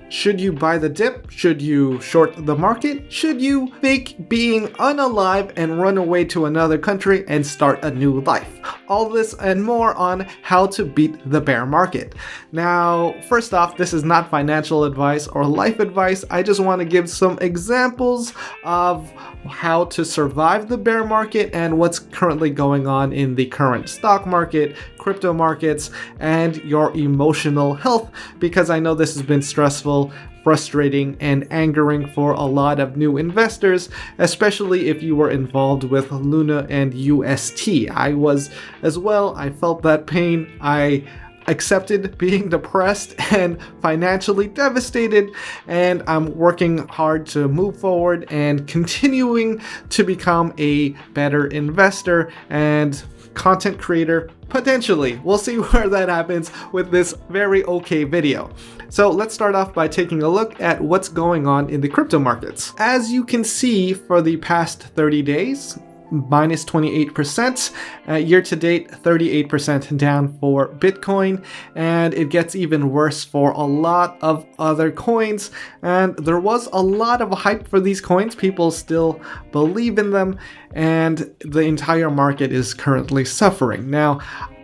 Should you buy the dip? Should you short the market? Should you fake being unalive and run away to another country and start a new life? All this and more on how to beat the bear market. Now, first off, this is not financial advice or life advice. I just want to give some examples of how to survive the bear market and what's currently going on in the current stock market, crypto markets, and your emotional health, because I know this has been stressful, frustrating, and angering for a lot of new investors, especially if you were involved with Luna and UST. I was as well. I felt that pain. I accepted being depressed and financially devastated, and I'm working hard to move forward and continuing to become a better investor and content creator, potentially. We'll see where that happens with this very okay video. So let's start off by taking a look at what's going on in the crypto markets. As you can see, for the past 30 days, minus 28%, year to date 38% down for Bitcoin, and it gets even worse for a lot of other coins. And there was a lot of hype for these coins. People still believe in them, and the entire market is currently suffering. Now,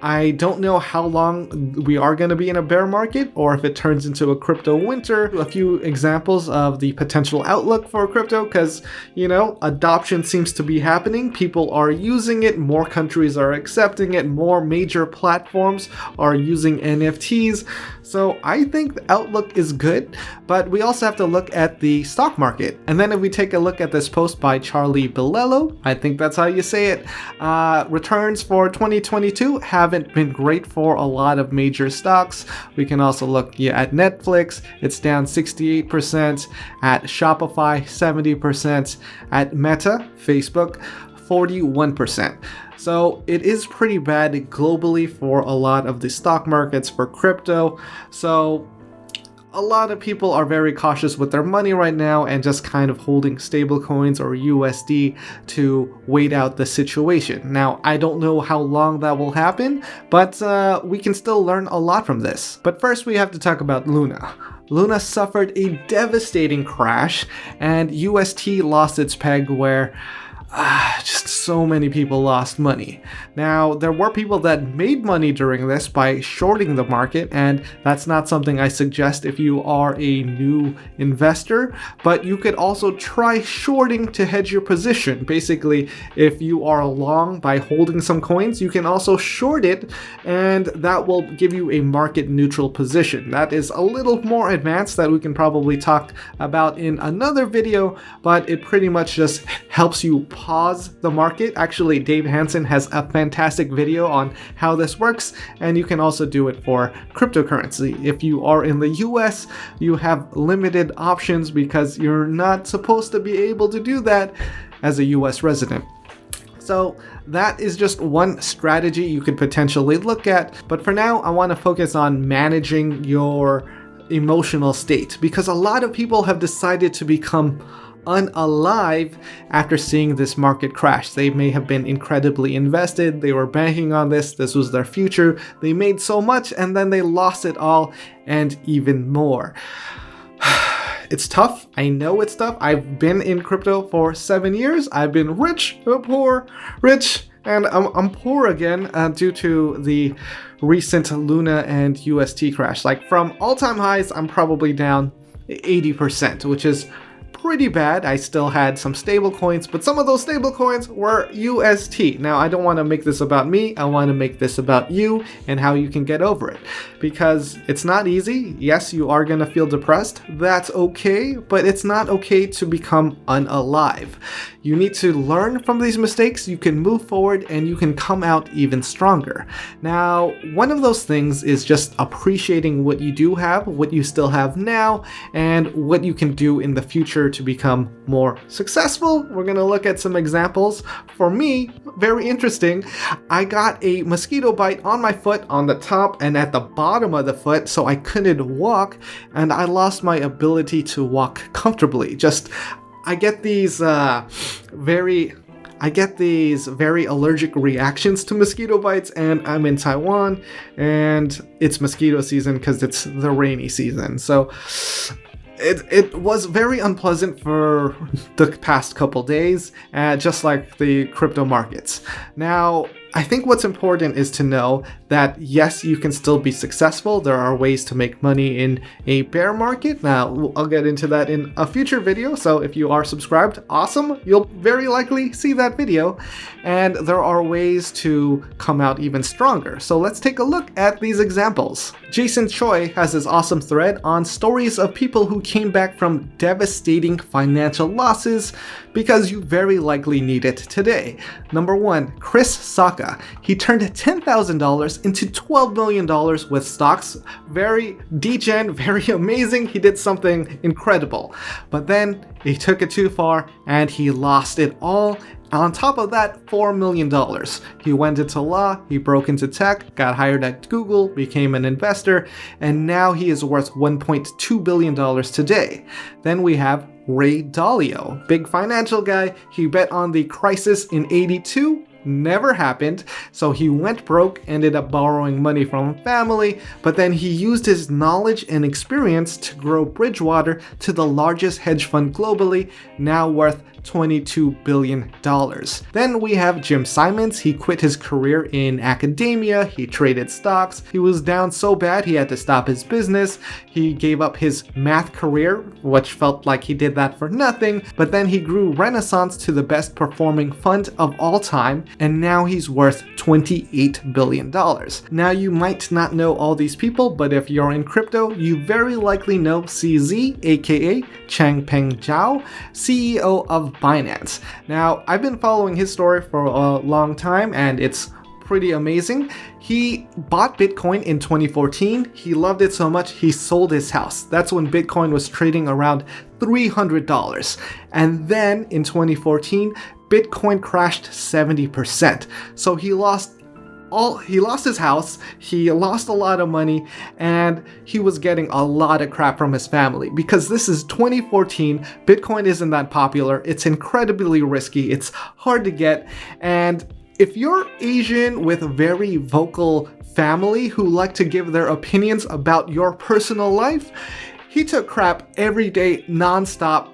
I don't know how long we are going to be in a bear market or if it turns into a crypto winter. A few examples of the potential outlook for crypto, because, adoption seems to be happening. People are using it. More countries are accepting it. More major platforms are using NFTs. So I think the outlook is good, but we also have to look at the stock market. And then if we take a look at this post by Charlie Bilello, I think that's how you say it, returns for 2022 haven't been great for a lot of major stocks. We can also look at Netflix. It's down 68%, at Shopify 70%, at Meta, Facebook 41%. So it is pretty bad globally for a lot of the stock markets for crypto. So a lot of people are very cautious with their money right now and just kind of holding stable coins or USD to wait out the situation. Now, I don't know how long that will happen, but we can still learn a lot from this. But first, we have to talk about Luna. Luna suffered a devastating crash, and UST lost its peg where just so many people lost money. Now, there were people that made money during this by shorting the market, and that's not something I suggest if you are a new investor, but you could also try shorting to hedge your position. Basically, if you are long by holding some coins, you can also short it, and that will give you a market neutral position. That is a little more advanced that we can probably talk about in another video, but it pretty much just helps you pause the market. Actually, Dave Hansen has a fantastic video on how this works, and you can also do it for cryptocurrency. If you are in the US, you have limited options because you're not supposed to be able to do that as a US resident. So that is just one strategy you could potentially look at. But for now, I want to focus on managing your emotional state, because a lot of people have decided to become unalive after seeing this market crash. They may have been incredibly invested. They were banking on this. This was their future. They made so much, and then they lost it all and even more. It's tough. I know it's tough. I've been in crypto for 7 years. I've been rich, poor, rich, and I'm poor again due to the recent Luna and UST crash. Like, from all-time highs, I'm probably down 80%, which is pretty bad. I still had some stable coins, but some of those stable coins were UST. Now, I don't want to make this about me. I want to make this about you and how you can get over it, because it's not easy. Yes, you are going to feel depressed. That's okay, but it's not okay to become unalive. You need to learn from these mistakes. You can move forward and you can come out even stronger. Now, one of those things is just appreciating what you do have, what you still have now, and what you can do in the future to become more successful. We're going to look at some examples. For me, very interesting. I got a mosquito bite on my foot on the top and at the bottom of the foot, so I couldn't walk, and I lost my ability to walk comfortably. I get these very allergic reactions to mosquito bites, and I'm in Taiwan, and it's mosquito season because it's the rainy season. So it was very unpleasant for the past couple days, just like the crypto markets. Now, I think what's important is to know that yes, you can still be successful. There are ways to make money in a bear market. Now, I'll get into that in a future video. So if you are subscribed, awesome. You'll very likely see that video. And there are ways to come out even stronger. So let's take a look at these examples. Jason Choi has this awesome thread on stories of people who came back from devastating financial losses because you very likely need it today. Number 1, Chris Saka. He turned $10,000 into $12 million with stocks. Very degen, very amazing. He did something incredible. But then he took it too far and he lost it all. On top of that, $4 million. He went into law, he broke into tech, got hired at Google, became an investor, and now he is worth $1.2 billion today. Then we have Ray Dalio, big financial guy. He bet on the crisis in '82. Never happened, so he went broke, ended up borrowing money from family, but then he used his knowledge and experience to grow Bridgewater to the largest hedge fund globally, now worth $22 billion. Then we have Jim Simons. He quit his career in academia, he traded stocks, he was down so bad he had to stop his business, he gave up his math career, which felt like he did that for nothing, but then he grew Renaissance to the best performing fund of all time, and now he's worth $28 billion. Now you might not know all these people, but if you're in crypto, you very likely know CZ, aka Changpeng Zhao, CEO of Binance. Now, I've been following his story for a long time and it's pretty amazing. He bought Bitcoin in 2014. He loved it so much he sold his house. That's when Bitcoin was trading around $300. And then in 2014, Bitcoin crashed 70%. So he lost his house, he lost a lot of money, and he was getting a lot of crap from his family because this is 2014, Bitcoin isn't that popular, it's incredibly risky, it's hard to get, and if you're Asian with a very vocal family who like to give their opinions about your personal life, he took crap every day, non-stop.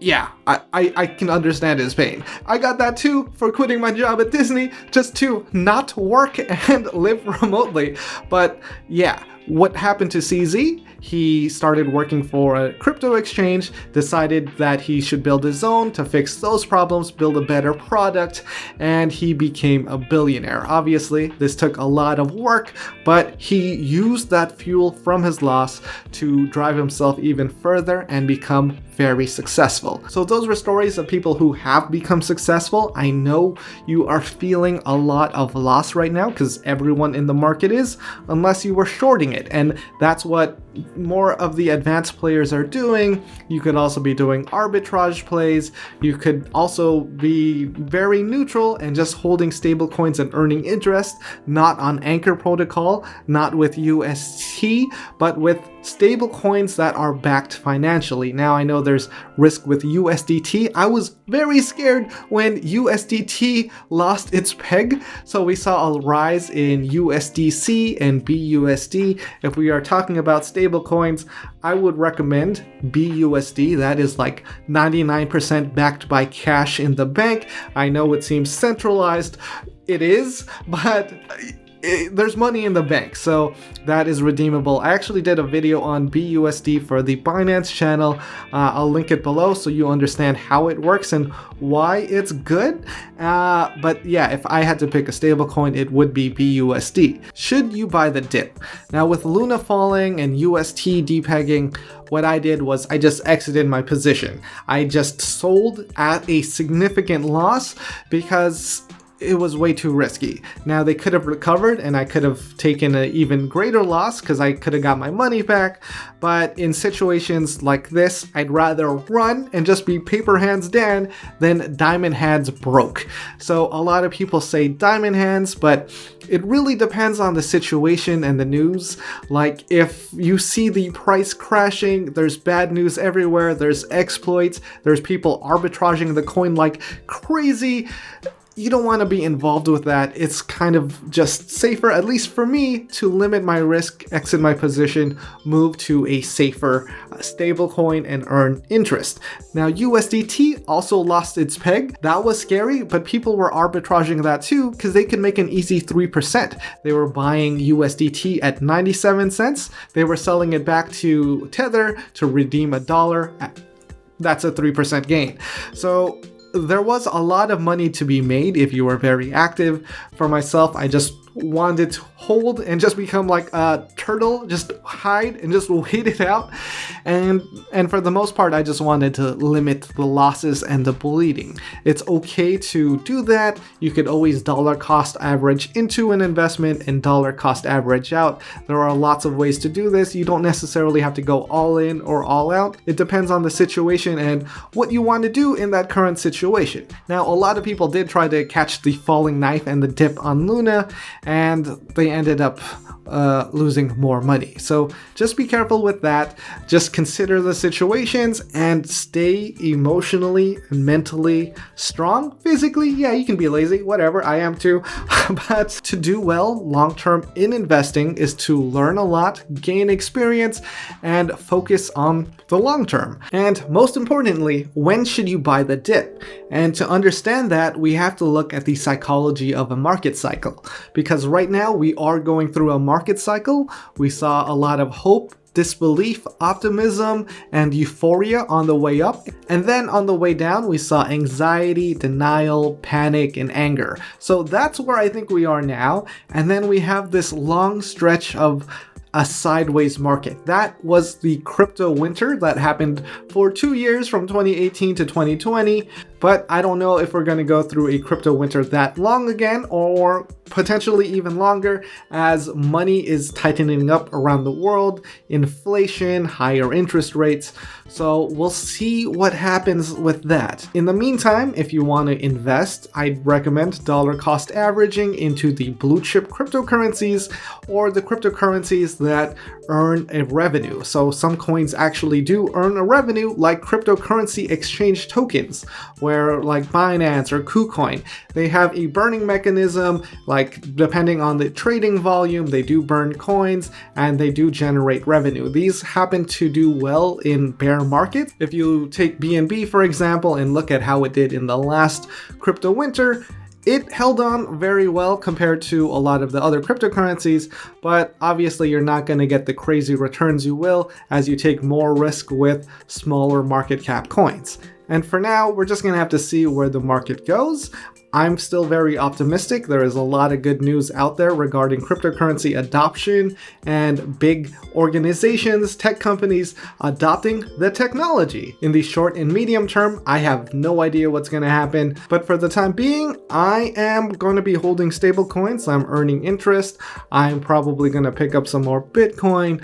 Yeah, I can understand his pain. I got that too for quitting my job at Disney just to not work and live remotely. But yeah, what happened to CZ? He started working for a crypto exchange, decided that he should build his own to fix those problems, build a better product, and he became a billionaire. Obviously, this took a lot of work, but he used that fuel from his loss to drive himself even further and become very successful. So those were stories of people who have become successful. I know you are feeling a lot of loss right now because everyone in the market is, unless you were shorting it. And that's what more of the advanced players are doing. You could also be doing arbitrage plays. You could also be very neutral and just holding stable coins and earning interest, not on Anchor Protocol, not with UST, but with stable coins that are backed financially. Now I know there's risk with USDT. I was very scared when USDT lost its peg, so we saw a rise in USDC and BUSD. If we are talking about stable coins, I would recommend BUSD. That is like 99% backed by cash in the bank. I know it seems centralized. It is, but there's money in the bank, so that is redeemable. I actually did a video on BUSD for the Binance channel. I'll link it below so you understand how it works and why it's good. But yeah, if I had to pick a stable coin, it would be BUSD. Should you buy the dip? Now with Luna falling and UST depegging, what I did was I just exited my position. I just sold at a significant loss because it was way too risky. Now they could have recovered and I could have taken an even greater loss because I could have got my money back, but in situations like this, I'd rather run and just be paper hands down than diamond hands broke. So a lot of people say diamond hands, but it really depends on the situation and the news. Like if you see the price crashing, there's bad news everywhere, there's exploits, there's people arbitraging the coin like crazy, you don't want to be involved with that. It's kind of just safer, at least for me, to limit my risk, exit my position, move to a safer stable coin and earn interest. Now, USDT also lost its peg. That was scary, but people were arbitraging that too because they could make an easy 3%. They were buying USDT at 97 cents. They were selling it back to Tether to redeem $1. That's a 3% gain. So there was a lot of money to be made if you were very active. For myself, I just wanted to hold and just become like a turtle, just hide and just wait it out. And for the most part, I just wanted to limit the losses and the bleeding. It's okay to do that. You could always dollar cost average into an investment and dollar cost average out. There are lots of ways to do this. You don't necessarily have to go all in or all out. It depends on the situation and what you want to do in that current situation. Now, a lot of people did try to catch the falling knife and the dip on Luna, and they ended up losing more money. So just be careful with that. Just consider the situations and stay emotionally and mentally strong. Physically, yeah, you can be lazy, whatever, I am too. But to do well long term in investing is to learn a lot, gain experience, and focus on the long term. And most importantly, when should you buy the dip? And to understand that, we have to look at the psychology of a market cycle. Because right now we are going through a market cycle. We saw a lot of hope, disbelief, optimism, and euphoria on the way up. And then on the way down, we saw anxiety, denial, panic, and anger. So that's where I think we are now. And then we have this long stretch of a sideways market. That was the crypto winter that happened for 2 years from 2018 to 2020. But I don't know if we're going to go through a crypto winter that long again, or potentially even longer, as money is tightening up around the world, inflation, higher interest rates. So we'll see what happens with that. In the meantime, if you want to invest, I'd recommend dollar cost averaging into the blue chip cryptocurrencies or the cryptocurrencies that earn a revenue. So some coins actually do earn a revenue, like cryptocurrency exchange tokens, where like Binance or KuCoin, they have a burning mechanism. Like depending on the trading volume, they do burn coins and they do generate revenue. These happen to do well in bear markets. If you take BNB for example and look at how it did in the last crypto winter, it held on very well compared to a lot of the other cryptocurrencies, but obviously you're not going to get the crazy returns you will as you take more risk with smaller market cap coins. And for now, we're just going to have to see where the market goes. I'm still very optimistic. There is a lot of good news out there regarding cryptocurrency adoption and big organizations, tech companies adopting the technology. In the short and medium term, I have no idea what's going to happen. But for the time being, I am going to be holding stable coins. I'm earning interest. I'm probably going to pick up some more Bitcoin.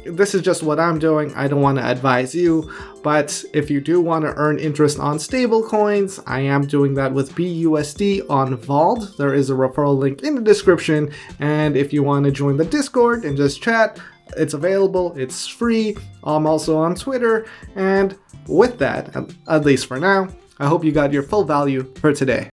This is just what I'm doing. I don't want to advise you. But if you do want to earn interest on stable coins, I am doing that with BUSD on Vauld. There is a referral link in the description. And if you want to join the Discord and just chat, it's available. It's free. I'm also on Twitter. And with that, at least for now, I hope you got your full value for today.